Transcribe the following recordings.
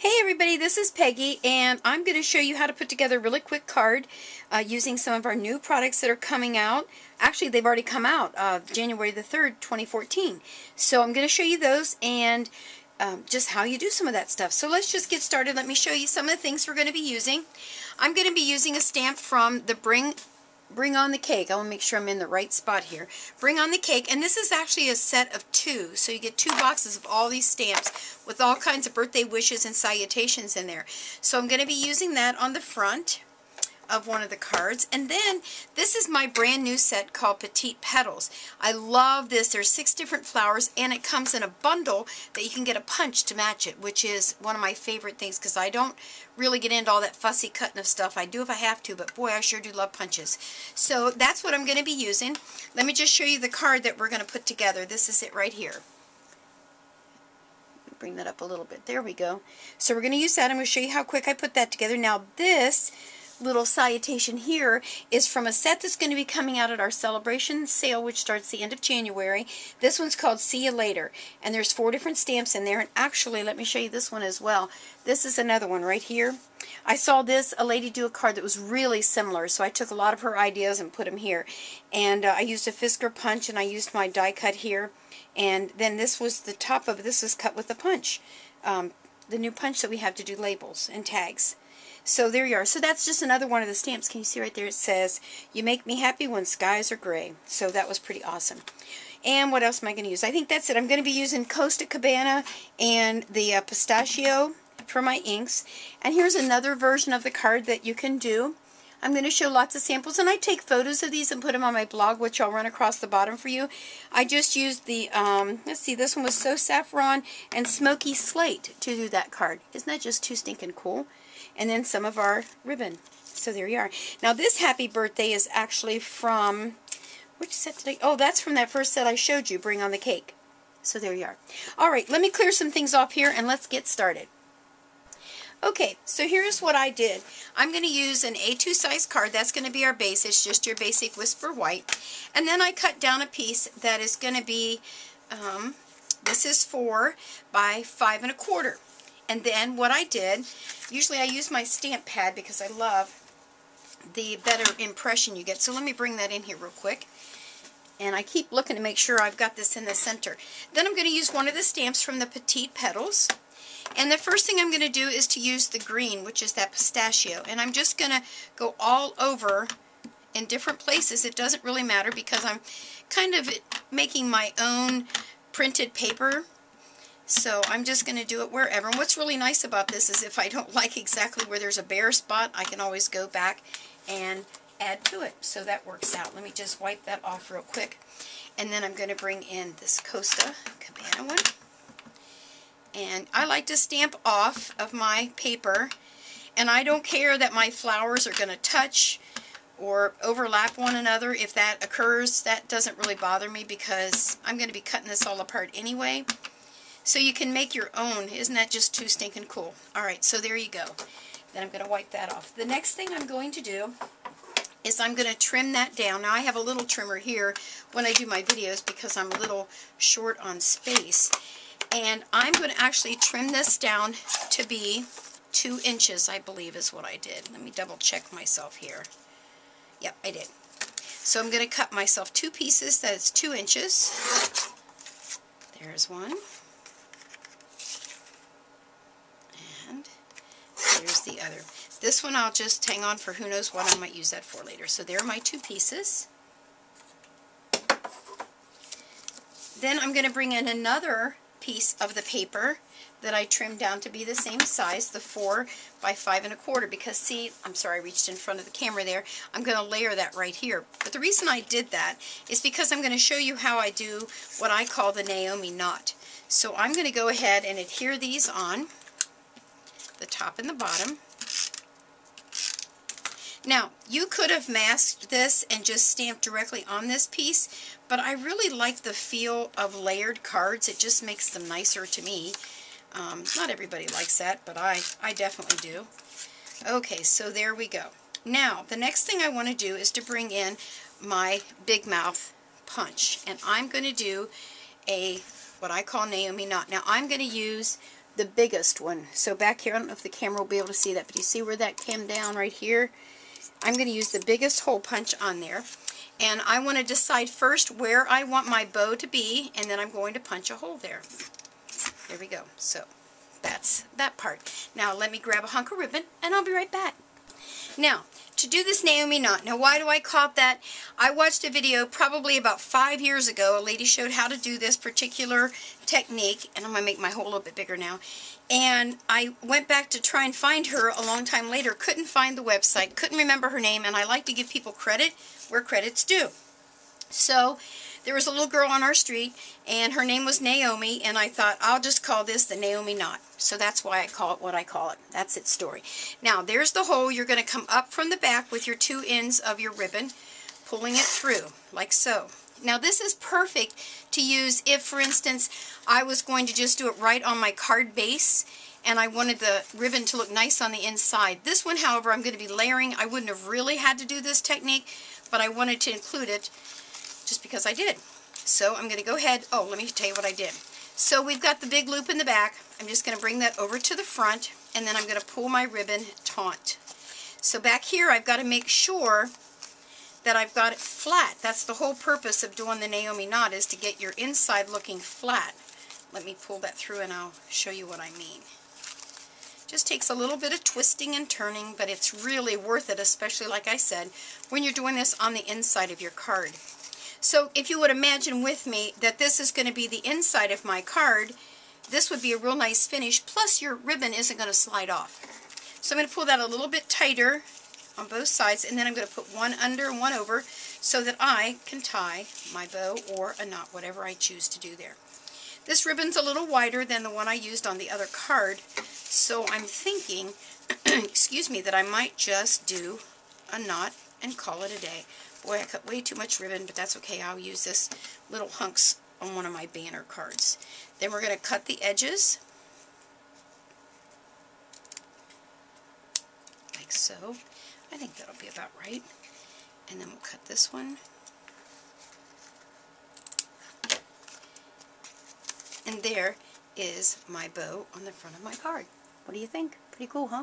Hey everybody, this is Peggy, and I'm going to show you how to put together a really quick card using some of our new products that are coming out. Actually, they've already come out January the 3rd, 2014. So I'm going to show you those and just how you do some of that stuff. So let's just get started. Let me show you some of the things we're going to be using. I'm going to be using a stamp from the Bring on the Cake. I want to make sure I'm in the right spot here. Bring on the Cake, and this is actually a set of 2. So you get 2 boxes of all these stamps with all kinds of birthday wishes and salutations in there. So I'm going to be using that on the front of one of the cards. And then this is my brand new set called Petite Petals. I love this. There's 6 different flowers, and it comes in a bundle that you can get a punch to match it, which is one of my favorite things because I don't really get into all that fussy cutting of stuff. I do if I have to, but boy, I sure do love punches. So that's what I'm going to be using. Let me just show you the card that we're going to put together. This is it right here. Bring that up a little bit. There we go. So we're going to use that. I'm going to show you how quick I put that together. Now this little salutation here is from a set that's going to be coming out at our celebration sale, which starts the end of January. This one's called See You Later, and there's 4 different stamps in there. And actually, let me show you this one as well. This is another one right here. I saw a lady do a card that was really similar, so I took a lot of her ideas and put them here. And I used a Fisker punch, and I used my die cut here. And then this was the top of it. This is cut with the punch, the new punch that we have to do labels and tags. So there you are. So that's just another one of the stamps. Can you see right there? It says, "You make me happy when skies are gray." So that was pretty awesome. And what else am I going to use? I think that's it. I'm going to be using Costa Cabana and the pistachio for my inks. And here's another version of the card that you can do. I'm going to show lots of samples, and I take photos of these and put them on my blog, which I'll run across the bottom for you. I just used the, let's see, this one was So Saffron and Smoky Slate to do that card. Isn't that just too stinking cool? And then some of our ribbon. So there you are. Now this happy birthday is actually from, which set did I, oh, that's from that first set I showed you, Bring on the Cake. So there you are. All right, let me clear some things off here and let's get started. Okay, so here's what I did. I'm going to use an A2 size card. That's going to be our base. It's just your basic Whisper White. And then I cut down a piece that is going to be, this is 4 by 5 1/4. And then what I did, usually I use my stamp pad because I love the better impression you get. So let me bring that in here real quick. And I keep looking to make sure I've got this in the center. Then I'm going to use one of the stamps from the Petite Petals. And the first thing I'm going to do is to use the green, which is that pistachio. And I'm just going to go all over in different places. It doesn't really matter because I'm kind of making my own printed paper. So I'm just going to do it wherever. And what's really nice about this is if I don't like exactly where there's a bare spot, I can always go back and add to it. So that works out. Let me just wipe that off real quick. And then I'm going to bring in this Costa Cabana one. And I like to stamp off of my paper. And I don't care that my flowers are going to touch or overlap one another. If that occurs, that doesn't really bother me because I'm going to be cutting this all apart anyway. So you can make your own. Isn't that just too stinking cool? Alright, so there you go. Then I'm going to wipe that off. The next thing I'm going to do is I'm going to trim that down. Now I have a little trimmer here when I do my videos because I'm a little short on space. And I'm going to actually trim this down to be 2 inches, I believe is what I did. Let me double check myself here. Yep, I did. So I'm going to cut myself 2 pieces that is 2 inches. There's one. There's the other. This one I'll just hang on for who knows what I might use that for later. So there are my 2 pieces. Then I'm going to bring in another piece of the paper that I trimmed down to be the same size, the 4 by 5 1/4, because see, I'm sorry I reached in front of the camera there. I'm going to layer that right here. But the reason I did that is because I'm going to show you how I do what I call the Naomi knot. So I'm going to go ahead and adhere these on the top and the bottom. Now, you could have masked this and just stamped directly on this piece, but I really like the feel of layered cards. It just makes them nicer to me. Not everybody likes that, but I definitely do. Okay, so there we go. Now, the next thing I want to do is to bring in my Big Mouth punch, and I'm going to do a what I call Naomi knot. Now, I'm going to use the biggest one. So back here, I don't know if the camera will be able to see that, but you see where that came down right here? I'm going to use the biggest hole punch on there. And I want to decide first where I want my bow to be, and then I'm going to punch a hole there. There we go. So that's that part. Now let me grab a hunk of ribbon, and I'll be right back. Now, to do this Naomi knot. Now, why do I call it that? I watched a video probably about 5 years ago. A lady showed how to do this particular technique, and I'm going to make my hole a little bit bigger now. And I went back to try and find her a long time later. Couldn't find the website, couldn't remember her name, and I like to give people credit where credit's due. So there was a little girl on our street, and her name was Naomi, and I thought, I'll just call this the Naomi knot. So that's why I call it what I call it. That's its story. Now, there's the hole. You're going to come up from the back with your 2 ends of your ribbon, pulling it through, like so. Now, this is perfect to use if, for instance, I was going to just do it right on my card base, and I wanted the ribbon to look nice on the inside. This one, however, I'm going to be layering. I wouldn't have really had to do this technique, but I wanted to include it just because I did. So I'm going to go ahead. Oh, let me tell you what I did. So we've got the big loop in the back. I'm just going to bring that over to the front, and then I'm going to pull my ribbon taut. So back here, I've got to make sure that I've got it flat. That's the whole purpose of doing the Naomi knot, is to get your inside looking flat. Let me pull that through and I'll show you what I mean. Just takes a little bit of twisting and turning, but it's really worth it, especially, like I said, when you're doing this on the inside of your card. So if you would imagine with me that this is going to be the inside of my card, this would be a real nice finish, plus your ribbon isn't going to slide off. So I'm going to pull that a little bit tighter on both sides, and then I'm going to put one under and one over so that I can tie my bow or a knot, whatever I choose to do there. This ribbon's a little wider than the one I used on the other card, so I'm thinking, excuse me, that I might just do a knot and call it a day. Boy, I cut way too much ribbon, but that's okay. I'll use this little hunks on one of my banner cards. Then we're going to cut the edges, like so. I think that'll be about right. And then we'll cut this one. And there is my bow on the front of my card. What do you think? Pretty cool, huh?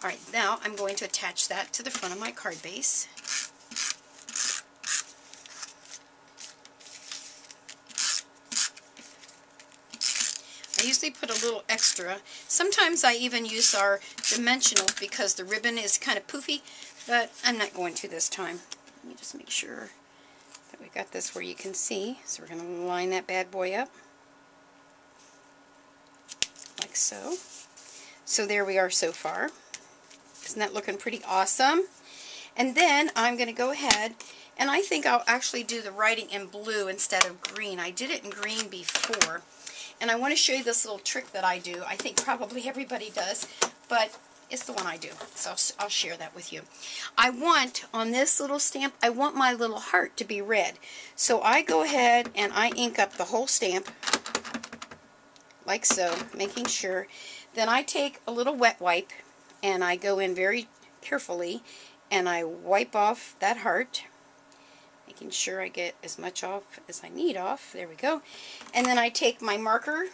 Alright, now I'm going to attach that to the front of my card base. I usually put a little extra. Sometimes I even use our dimensional because the ribbon is kind of poofy, but I'm not going to this time. Let me just make sure that we got this where you can see. So we're going to line that bad boy up. Like so. So there we are so far. Isn't that looking pretty awesome? And then I'm going to go ahead, and I think I'll actually do the writing in blue instead of green. I did it in green before. And I want to show you this little trick that I do. I think probably everybody does, but it's the one I do. So I'll share that with you. I want, on this little stamp, I want my little heart to be red. So I go ahead and I ink up the whole stamp, like so, making sure. Then I take a little wet wipe, and I go in very carefully, and I wipe off that heart, making sure I get as much off as I need off. There we go. And then I take my marker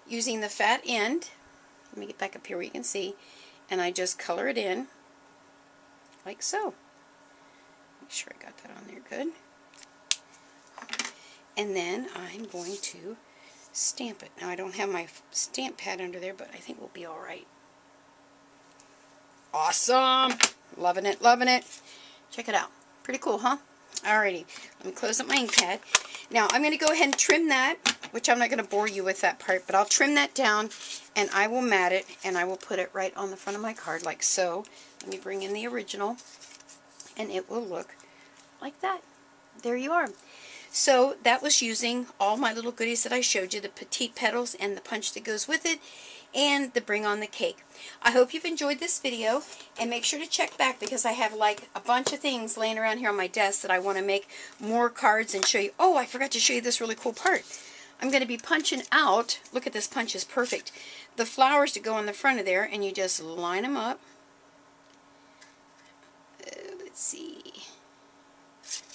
using the fat end. Let me get back up here where you can see. And I just color it in like so. Make sure I got that on there good. And then I'm going to stamp it. Now I don't have my stamp pad under there, but I think we'll be alright. Awesome! Loving it, loving it. Check it out. Pretty cool, huh? Alrighty, let me close up my ink pad. Now I'm going to go ahead and trim that, which I'm not going to bore you with that part, but I'll trim that down and I will mat it and I will put it right on the front of my card like so. Let me bring in the original and it will look like that. There you are. So that was using all my little goodies that I showed you, the Petite Petals and the punch that goes with it, and the Bring on the Cake. I hope you've enjoyed this video, and make sure to check back because I have like a bunch of things laying around here on my desk that I want to make more cards and show you. Oh, I forgot to show you this really cool part. I'm going to be punching out, look at this punch is perfect, the flowers to go on the front of there, and you just line them up. Let's see.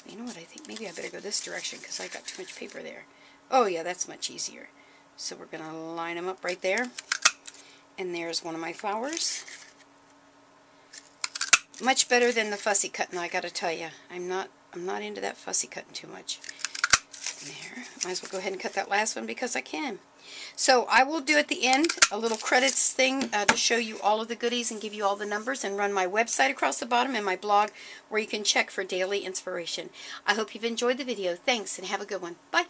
You know what, I think maybe I better go this direction because I got too much paper there. Oh yeah, that's much easier. So we're going to line them up right there. And there's one of my flowers. Much better than the fussy cutting, I got to tell you. I'm not into that fussy cutting too much. There. Might as well go ahead and cut that last one because I can. So I will do at the end a little credits thing to show you all of the goodies and give you all the numbers and run my website across the bottom and my blog where you can check for daily inspiration. I hope you've enjoyed the video. Thanks and have a good one. Bye.